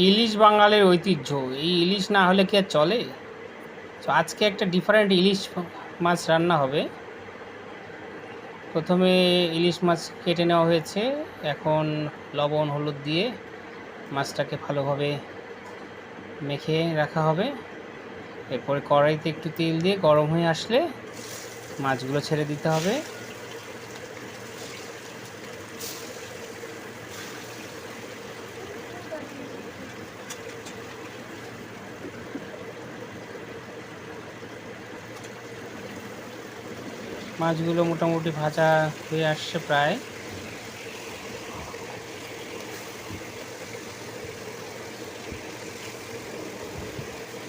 ইলিশ বাঙালির ঐতিহ্য। এই ইলিশ না হলে কি আর চলে? তো আজকে একটা ডিফারেন্ট ইলিশ মাছ রান্না হবে। প্রথমে ইলিশ মাছ কেটে নেওয়া হয়েছে। এখন লবণ হলুদ দিয়ে মাছটাকে ভালোভাবে মেখে রাখা হবে। এরপরে কড়াইতে একটু তেল দিয়ে গরম হয়ে আসলে মাছগুলো ছেড়ে দিতে হবে। মাছগুলো মোটামুটি ভাজা হয়ে আসছে প্রায়।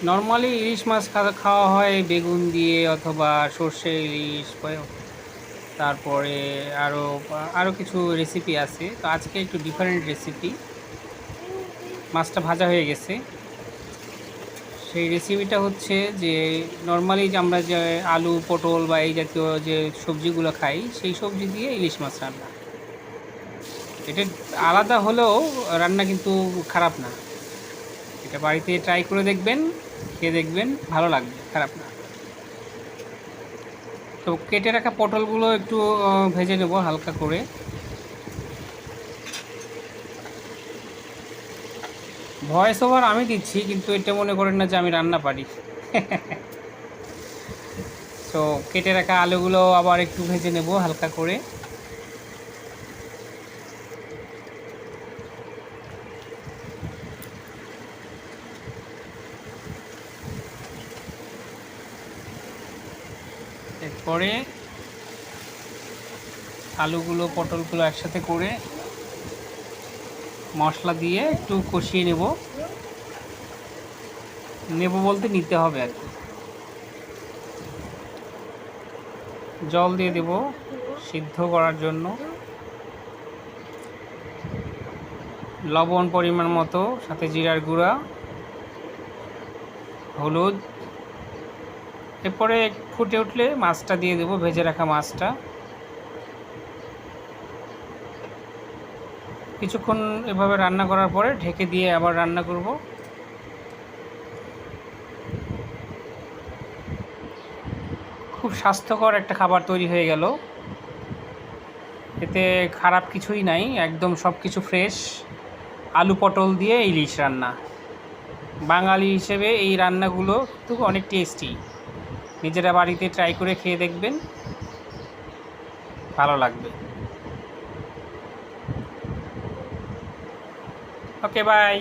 নর্মালি ইলিশ মাছ খাওয়া হয় বেগুন দিয়ে অথবা সর্ষে ইলিশ, তারপরে আরও কিছু রেসিপি আছে। তো আজকে একটু ডিফারেন্ট রেসিপি। মাছটা ভাজা হয়ে গেছে। সেই রেসিপিটা হচ্ছে যে নর্মালি যে আমরা যে আলু পটল বা এই জাতীয় যে সবজিগুলো খাই সেই সবজি দিয়ে ইলিশ মাছ রান্না। এটা আলাদা হলেও রান্না কিন্তু খারাপ না। এটা বাড়িতে ট্রাই করে দেখবেন, খেয়ে দেখবেন, ভালো লাগবে, খারাপ না। তো কেটে রাখা পটলগুলো একটু ভেজে নেব হালকা করে। ভয়েস ওভার আমি দিচ্ছি, কিন্তু এটা মনে করেন না যে আমি রান্না পারি। তো কেটে রাখা আলুগুলো আবার একটু ভেজে নেব হালকা করে। এরপরে আলুগুলো পটলগুলো একসাথে করে মশলা দিয়ে একটু কষিয়ে নেব বলতে নিতে হবে আর কি। জল দিয়ে দেব সিদ্ধ করার জন্য। লবণ পরিমাণ মতো, সাথে জিরার গুঁড়া, হলুদ। এরপরে ফুটে উঠলে মাছটা দিয়ে দেব, ভেজে রাখা মাছটা। কিছুক্ষণ এভাবে রান্না করার পরে ঢেকে দিয়ে আবার রান্না করব। খুব স্বাস্থ্যকর একটা খাবার তৈরি হয়ে গেল। এতে খারাপ কিছুই নাই, একদম সব কিছু ফ্রেশ। আলু পটল দিয়ে ইলিশ রান্না। বাঙালি হিসেবে এই রান্নাগুলো কিন্তু অনেক টেস্টি। নিজেরা বাড়িতে ট্রাই করে খেয়ে দেখবেন, ভালো লাগবে। ওকে, বাই।